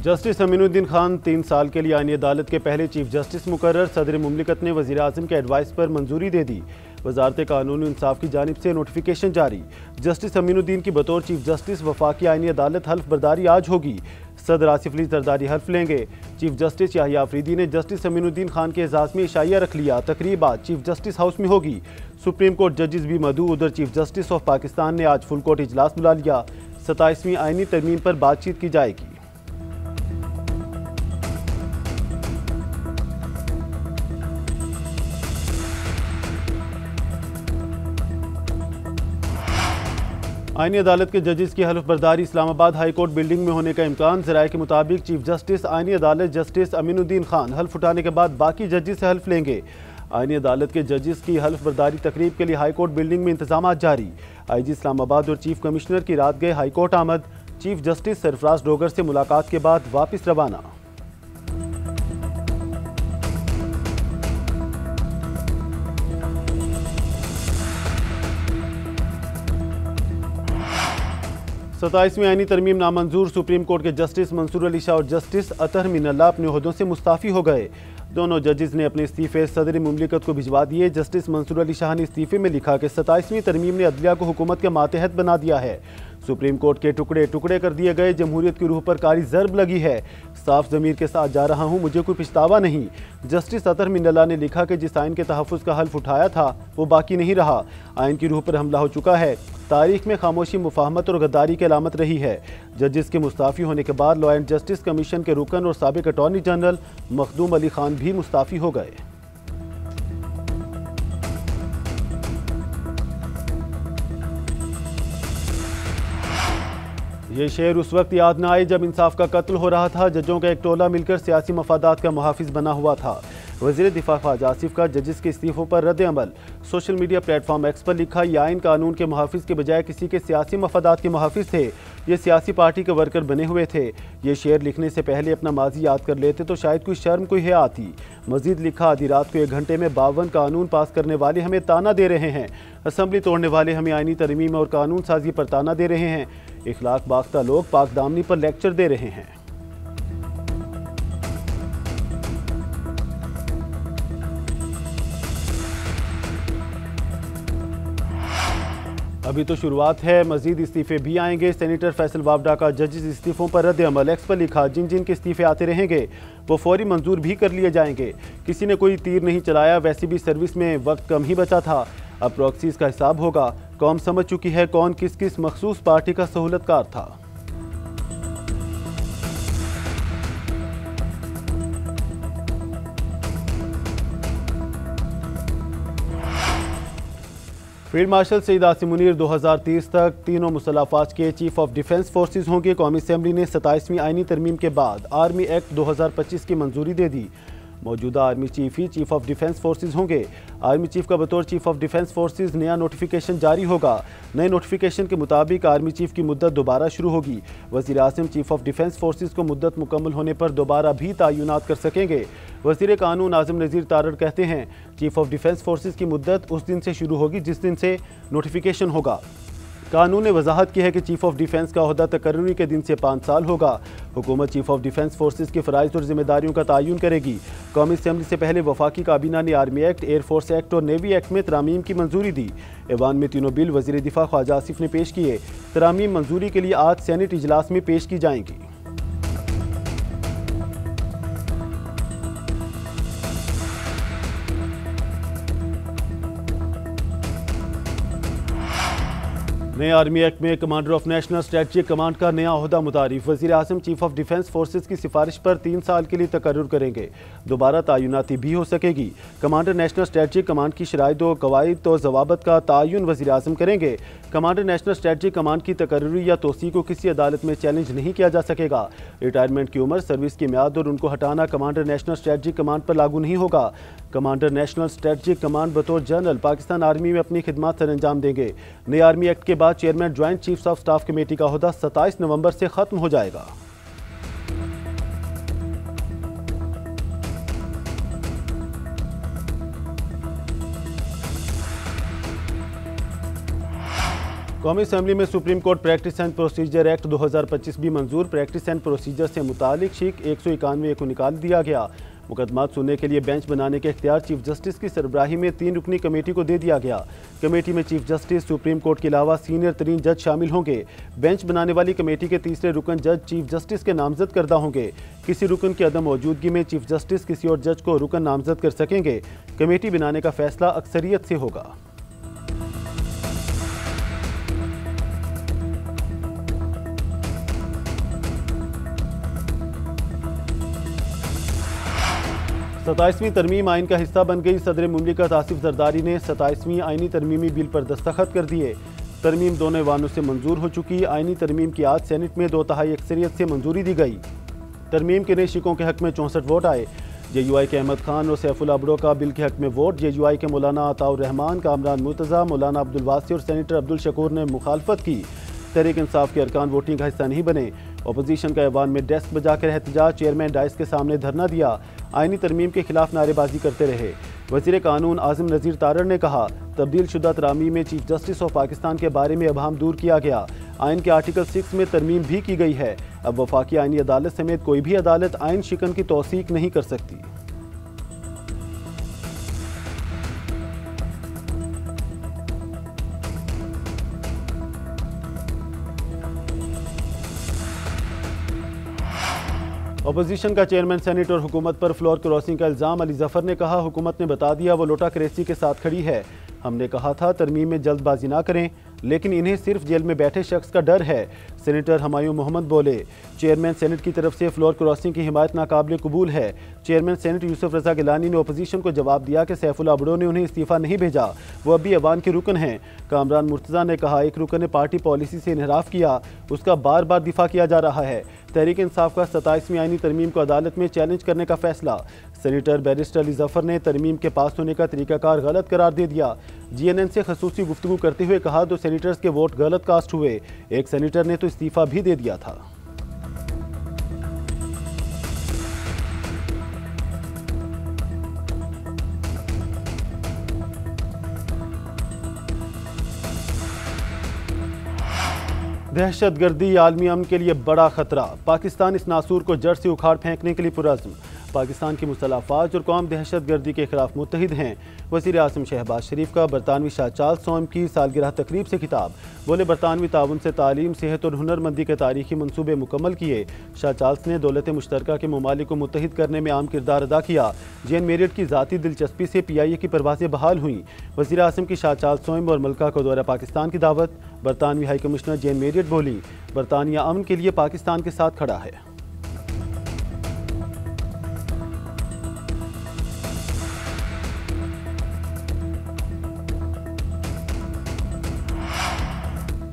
Justice Aminuddin Khan 3 साल के लिए आईनी अदालत के पहले चीफ जस्टिस मुकर्रर। सदर मुमलिकत ने वज़ीर आज़म के एडवाइस पर मंजूरी दे दी। वजारत कानून इंसाफ की जानिब से नोटिफिकेशन जारी। जस्टिस अमीनुद्दीन की बतौर चीफ जस्टिस वफाकी आईनी अदालत हल्फ बर्दारी आज होगी। सदर आसिफ अली जरदारी हल्फ लेंगे। चीफ जस्टिस याहिया अफरीदी ने जस्टिस अमीनुद्दीन खान के एजाज़ में इशाइया रख लिया। तकरीब आज चीफ जस्टिस हाउस में होगी। सुप्रीम कोर्ट जजेस भी मदऊ। उधर चीफ जस्टिस ऑफ पाकिस्तान ने आज फुल कोर्ट इजलास बुला लिया। 27वीं आईनी तरमीम पर बातचीत की जाएगी। आईनी अदालत के जजेस की हल्फ बर्दारी इस्लामाबाद हाई कोर्ट बिल्डिंग में होने का इम्कान। ज़राए के मुताबिक चीफ जस्टिस आईनी अदालत जस्टिस अमीनुद्दीन खान हल्फ उठाने के बाद बाकी जजेस से हल्फ लेंगे। आईनी अदालत के जजेस की हल्फ बर्दारी तकरीब के लिए हाई कोर्ट बिल्डिंग में इंतजाम जारी। IG इस्लामाबाद और चीफ कमिश्नर की रात गए हाई कोर्ट आमद। चीफ जस्टिस सरफराज डोगर से मुलाकात के बाद वापस रवाना। सताईसवीं आईनी तरमीम नामंजूर। सुप्रीम कोर्ट के जस्टिस मंसूर अली शाह और जस्टिस अतहर मिनल्ला अपने ओहदों से मुस्ताफ़ी हो गए। दोनों जजेस ने अपने इस्तीफे सदर मुमलिकत को भिजवा दिए। जस्टिस मंसूर अली शाह ने इस्तीफे में लिखा कि 27वीं तरमीम ने अदलिया को हुकूमत के मातहत बना दिया है। सुप्रीम कोर्ट के टुकड़े टुकड़े कर दिए गए। जमहूरियत की रूह पर कारी ज़र्ब लगी है। साफ ज़मीर के साथ जा रहा हूँ, मुझे कोई पछतावा नहीं। जस्टिस अतहर मिनल्ला ने लिखा कि जिस आइन के तहफ़्फ़ुज़ का हल्फ उठाया था वो बाकी नहीं रहा। आइन की रूह पर हमला हो चुका है। तारीख में खामोशी मुफाहमत और गद्दारी की अलामत रही है। जजेस के मुस्ताफ़ी होने के बाद लॉ एंड जस्टिस कमीशन के रुकन और साबिक अटॉर्नी जनरल मखदूम अली खान भी मुस्ताफ़ी हो गए। ये शेर उस वक्त याद न आए जब इंसाफ का कत्ल हो रहा था। जजों का एक टोला मिलकर सियासी मफादात का मुहाफिज बना हुआ था। वज़ीर दिफा ख्वाजा आसिफ का जजेस के इस्तीफों पर रद्द अमल। सोशल मीडिया प्लेटफॉर्म एक्स पर लिखा, ये आइन कानून के मुहाफिज के बजाय किसी के सियासी मफादात के मुहाफिज थे। ये सियासी पार्टी के वर्कर बने हुए थे। ये शेर लिखने से पहले अपना माजी याद कर लेते तो शायद कोई शर्म कोई है आती। मजीद लिखा, आधी रात को 1 घंटे में 52 कानून पास करने वाले हमें ताना दे रहे हैं। असम्बली तोड़ने वाले हमें आईनी तरमीम और कानून साजी पर ताना दे रहे हैं। इखलाक बाख्ता लोग पाक दामनी पर लेक्चर दे रहे हैं। अभी तो शुरुआत है, मजीद इस्तीफे भी आएंगे। सेनेटर फैसल वावडा का जजेस इस्तीफों पर रद्द अमल। एक्स पर लिखा, जिन जिन के इस्तीफे आते रहेंगे वो फौरी मंजूर भी कर लिए जाएंगे। किसी ने कोई तीर नहीं चलाया, वैसे भी सर्विस में वक्त कम ही बचा था। अब प्रॉक्सीज का हिसाब होगा। कौम समझ चुकी है कौन किस किस मखसूस पार्टी का सहूलतकार था। फील्ड मार्शल सईद आसिम मुनीर 2030 तक तीनों मुसल्लह अफवाज के चीफ ऑफ डिफेंस फोर्सेज होंगे। कौमी असम्बली ने 27वीं आईनी तरमीम के बाद आर्मी एक्ट 2025 की मंजूरी दे दी। मौजूदा army chief he chief of defence forces होंगे। आर्मी चीफ का बतौर चीफ ऑफ डिफेंस फोर्सेज नया नोटिफिकेशन जारी होगा। नए नोटिफिकेशन के मुताबिक आर्मी चीफ की मुद्दत दोबारा शुरू होगी। वज़ीर आज़म चीफ ऑफ डिफेंस फोर्सेज को मुद्दत मुकम्मल होने पर दोबारा भी तयनात कर सकेंगे। वज़ीर कानून आज़म नज़ीर तारड़ कहते हैं, चीफ ऑफ डिफेंस फोर्सेज की मुद्दत उस दिन से शुरू होगी जिस दिन से नोटिफिकेशन होगा। कानून ने वजाहत की है कि चीफ ऑफ डिफेंस का ओहदा तकर्रुरी के दिन से 5 साल होगा। हुकूमत चीफ ऑफ डिफेंस फोर्सेज के फ़राइज़ और जिम्मेदारियों का तयन करेगी। कौमी असम्बली से पहले वफाकी काबीना ने आर्मी एक्ट, एयरफोर्स एक्ट और नेवी एक्ट में तरामीम की मंजूरी दी। ऐवान में तीनों बिल वज़ीर दिफा ख्वाजा आसिफ ने पेश किए। तरामीम मंजूरी के लिए आज सेनेट इजलास में पेश की जाएंगी। नए आर्मी एक्ट में commander of national strategic command का नया ओहदा मुतारिफ। वज़ीर आज़म चीफ ऑफ डिफेंस फोर्सेज की सिफारिश पर 3 साल के लिए तकर्रुर करेंगे। दोबारा तयनाती भी हो सकेगी। कमांडर नेशनल स्ट्रेटजिक कमांड की शराइत व कवायद और जवाबत का तयन वज़ीर आज़म करेंगे। कमांडर नेशनल स्ट्रेटजिक कमांड की तकर्रुरी या तोसी को किसी अदालत में चैलेंज नहीं किया जा सकेगा। रिटायरमेंट की उम्र, सर्विस की म्याद और उनको हटाना कमांडर नेशनल स्ट्रेटजिक कमांड पर लागू नहीं होगा। कमांडर नेशनल स्ट्रेटजिक कमांड बतौर जनरल पाकिस्तान आर्मी में अपनी खिदमत सर अंजाम देंगे। नए आर्मी एक्ट के बाद chairman joint chiefs of staff committee का ओहदा 27 नवंबर से खत्म हो जाएगा। कौमी असम्बली में supreme court practice and procedure act 2025 भी मंजूर। प्रैक्टिस एंड प्रोसीजर से मुतालिक शिक 191 को निकाल दिया गया। मुकदमात सुनने के लिए बेंच बनाने के इख्तियार चीफ जस्टिस की सरबराही में 3 रुकनी कमेटी को दे दिया गया। कमेटी में चीफ जस्टिस, सुप्रीम कोर्ट के अलावा सीनियर तरीन जज शामिल होंगे। बेंच बनाने वाली कमेटी के तीसरे रुकन जज चीफ जस्टिस के नामजद करदा होंगे। किसी रुकन की अदम मौजूदगी में चीफ जस्टिस किसी और जज को रुकन नामजद कर सकेंगे। कमेटी बनाने का फैसला अक्सरियत से होगा। सताईसवीं तरमीम आइन का हिस्सा बन गई। सदर मुमलिकत आसिफ जरदारी ने 27वीं आइनी तरमीमी बिल पर दस्तखत कर दिए। तरमीम दोनों ऐवानों से मंजूर हो चुकी। आइनी तरमीम की आज सेनेट में 2/3 अक्सरियत से मंजूरी दी गई। तरमीम के नए शिकों के हक में 64 वोट आए। JUI के अहमद खान और सैफुल्लाह अबड़ो का बिल के हक में वोट। JUI के मौलाना अताउर रहमान, कामरान मुर्तज़ा, मौलाना अब्दुल वासी और सेनेटर अब्दुल शकूर ने मुखालफत की। तहरीक इंसाफ के अरकान वोटिंग का हिस्सा नहीं बने। अपोजिशन का ऐवान में डेस्क बजाकर एहतजाज, चेयरमैन डाइस के सामने धरना दिया। आइनी तरमीम के खिलाफ नारेबाजी करते रहे। वज़ीर कानून आज़म नज़ीर तारड़ ने कहा, तब्दील शुदा तरामी में चीफ जस्टिस ऑफ पाकिस्तान के बारे में अबहम दूर किया गया। आइन के आर्टिकल 6 में तरमीम भी की गई है। अब वफाकी आइनी अदालत समेत कोई भी अदालत आइन शिकन की तौसीक नहीं कर सकती। अपोजिशन का चेयरमैन सेनेट और हुकूमत पर फ्लोर क्रॉसिंग का इल्ज़ाम। अली जफर ने कहा, हुकूमत ने बता दिया वो लोटा क्रेसी के साथ खड़ी है। हमने कहा था तरमीम में जल्दबाजी ना करें, लेकिन इन्हें सिर्फ जेल में बैठे शख्स का डर है। सेनेटर हमायूं मोहम्मद बोले, चेयरमैन सेनेट की तरफ से फ्लोर क्रॉसिंग की हिमायत नाकाबिल कबूल है। चेयरमैन सेनेट यूसुफ रजा गिलानी ने अपोजिशन को जवाब दिया कि सैफुल्लाह अबड़ो ने उन्हें इस्तीफ़ा नहीं भेजा, वो अभी ऐवान के रुकन हैं। कामरान मुर्तज़ा ने कहा, एक रुकन ने पार्टी पॉलिसी से इनहराफ किया, उसका बार बार दिफा किया जा रहा है। तहरीक इंसाफ का 27वीं आइनी तरमीम को अदालत में चैलेंज करने का फैसला। सेनेटर बैरिस्टर अली जफर ने तरमीम के पास होने का तरीकाकार गलत करार दे दिया। GNN से खसूसी गुफ्तगू करते हुए कहा, 2 सेनेटर्स के वोट गलत कास्ट हुए। एक सेनेटर ने तो इस्तीफा भी दे दिया था। दहशतगर्दी आलमी अमन के लिए बड़ा खतरा। पाकिस्तान इस नासूर को जड़ से उखाड़ फेंकने के लिए पुरज़्म। पाकिस्तान की मुसल्लह अफ़वाज और कौम दहशतगर्दी के खिलाफ मुत्तहिद हैं। वज़ीर आज़म शहबाज शरीफ का बरतानवी शाह चार्ल्स सोम की सालगिरह तकरीब से खिताब। बोले, बरतानवी ताउन से तालीम, सेहत और हुनरमंदी के तारीखी मनसूबे मुकम्मल किए। शाह चार्ल्स ने दौलत मुश्तरका के ममालिक को मुत्तहिद करने में अहम किरदार अदा किया। जेन मेरिट की ज़ाती दिलचस्पी से PIA की परवाज़ें बहाल हुई। वज़ीर आज़म की शाह चार्ल्स सोम और मलका को दौरा पाकिस्तान की दावत। बरतानवी हाई कमिश्नर जेन मेरिट बोली, बरतानिया अमन के लिए पाकिस्तान के साथ खड़ा है।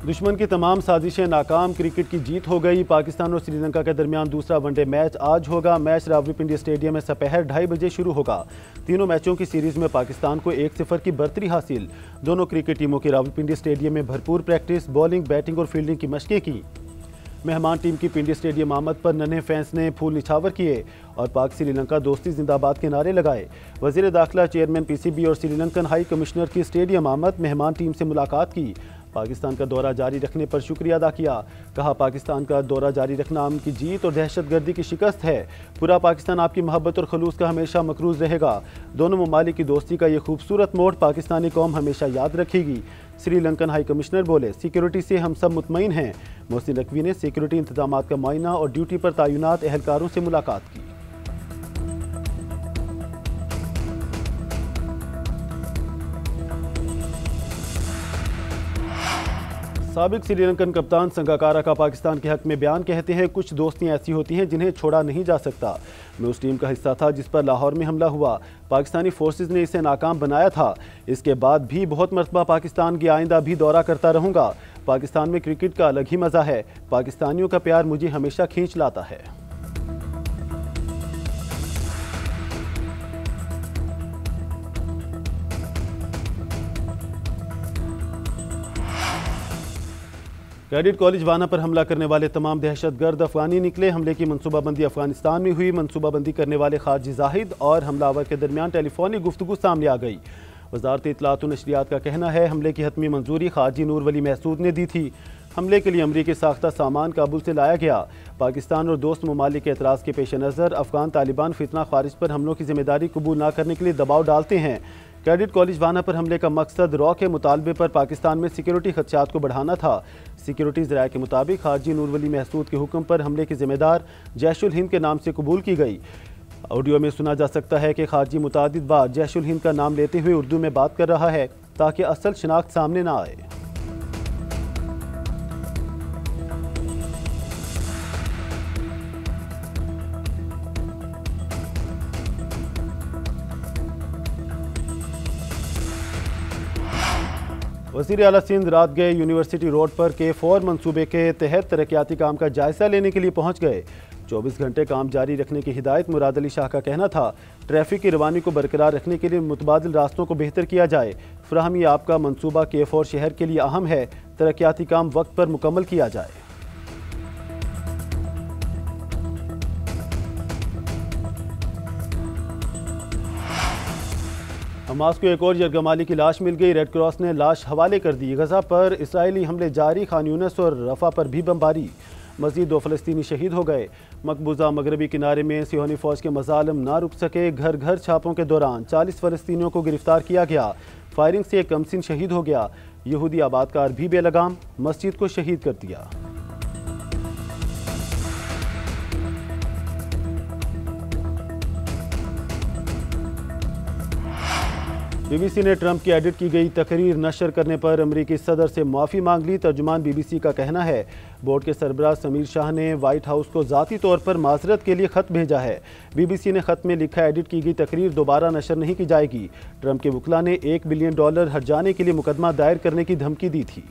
दुश्मन की तमाम साजिशें नाकाम, क्रिकेट की जीत हो गई। पाकिस्तान और श्रीलंका के दरमियान दूसरा वनडे मैच आज होगा। मैच रावलपिंडी स्टेडियम में दोपहर 2:30 बजे शुरू होगा। तीनों मैचों की सीरीज में पाकिस्तान को 1-0 की बढ़तरी हासिल। दोनों क्रिकेट टीमों की रावलपिंडी स्टेडियम में भरपूर प्रैक्टिस, बॉलिंग, बैटिंग और फील्डिंग की मशकें की। मेहमान टीम की पिंडी स्टेडियम आमद पर नन्हे फैंस ने फूल निछावर किए और पाक श्रीलंका दोस्ती जिंदाबाद के नारे लगाए। वज़ीर दाखिला, चेयरमैन PCB और श्रीलंकन हाई कमिश्नर की स्टेडियम आमद, मेहमान टीम से मुलाकात की। पाकिस्तान का दौरा जारी रखने पर शुक्रिया अदा किया। कहा, पाकिस्तान का दौरा जारी रखना अमन की जीत और दहशतगर्दी की शिकस्त है। पूरा पाकिस्तान आपकी मोहब्बत और खलूस का हमेशा मकरूज रहेगा। दोनों ममालिक की दोस्ती का ये खूबसूरत मोड़ पाकिस्तानी कौम हमेशा याद रखेगी। श्रीलंकन हाई कमिश्नर बोले, सिक्योरिटी से हम सब मुतमईन हैं। मोहसिन नकवी ने सिक्योरिटी इंतजामात का मुआयना और ड्यूटी पर तैनात एहलकारों से मुलाकात की। साबिक श्रीलंकन कप्तान संगाकारा का पाकिस्तान के हक में बयान कहते हैं, कुछ दोस्तियां ऐसी होती हैं जिन्हें छोड़ा नहीं जा सकता। मैं उस टीम का हिस्सा था जिस पर लाहौर में हमला हुआ। पाकिस्तानी फोर्सेस ने इसे नाकाम बनाया था। इसके बाद भी बहुत मरतबा पाकिस्तान की आइंदा भी दौरा करता रहूँगा। पाकिस्तान में क्रिकेट का अलग ही मज़ा है। पाकिस्तानियों का प्यार मुझे हमेशा खींच लाता है। कैडेट कॉलेज वाना पर हमला करने वाले तमाम दहशतगर्द अफगानी निकले। हमले की मनसूबाबंदी अफगानिस्तान में हुई। मनसूबाबंदी करने वाले खारजी जाहिद और हमलावर के दरमियान टेलीफोनिक गुफ्तगू सामने आ गई। वजारत इत्तलात व नशरियात का कहना है हमले की हतमी मंजूरी खारजी नूर वली महसूद ने दी थी। हमले के लिए अमरीकी साख्ता सामान काबुल से लाया गया। पाकिस्तान और दोस्त ममालिक के एतराज़ के पेश नज़र अफगान तालिबान फितना खारिज पर हमलों की जिम्मेदारी कबूल न करने के लिए दबाव डालते हैं। कैडेट कॉलेज वाना पर हमले का मकसद रॉ के मुतालबे पर पाकिस्तान में सिक्योरिटी खदशात को बढ़ाना था। सिक्योरिटी ज़राए के मुताबिक खारजी नूर वली महसूद के हुक्म पर हमले की जिम्मेदार जैश उल हिंद के नाम से कबूल की गई। ऑडियो में सुना जा सकता है कि खारजी मुतादिद बार जैश उल हिंद का नाम लेते हुए उर्दू में बात कर रहा है ताकि असल शिनाख्त सामने ना आए। वज़ीर आला सिंध रात गए यूनिवर्सिटी रोड पर K4 मंसूबे के तहत तरक्याती काम का जायजा लेने के लिए पहुंच गए। 24 घंटे काम जारी रखने की हिदायत मुराद अली शाह का कहना था। ट्रैफिक की रवानी को बरकरार रखने के लिए मुतबादिल रास्तों को बेहतर किया जाए। फ्राहमी आपका मंसूबा K4 शहर के लिए अहम है। तरक्याती काम वक्त पर मुकम्मल किया जाए। हमास को एक और यरगमाली की लाश मिल गई। रेड क्रॉस ने लाश हवाले कर दी। गजा पर इसराइली हमले जारी, खान यूनिस और रफा पर भी बमबारी। मज़ीद 2 फ़लस्तीनी शहीद हो गए। मकबूजा मगरबी किनारे में सियोनी फ़ौज के मज़ालिम ना रुक सके। घर घर छापों के दौरान 40 फ़लस्तीनियों को गिरफ्तार किया गया। फायरिंग से एक कमसिन शहीद हो गया। यहूदी आबादकार भी बेलगाम, मस्जिद को शहीद कर दिया। BBC ने ट्रंप की एडिट की गई तकरीर नशर करने पर अमरीकी सदर से माफ़ी मांग ली। तर्जुमान BBC का कहना है बोर्ड के सरबराह समीर शाह ने वाइट हाउस को ज़ाती तौर पर माजरत के लिए ख़त भेजा है। BBC ने ख़त में लिखा एडिट की गई तकरीर दोबारा नशर नहीं की जाएगी। ट्रंप के वकला ने $1 बिलियन हर्जाने के लिए मुकदमा दायर करने की धमकी दी थी।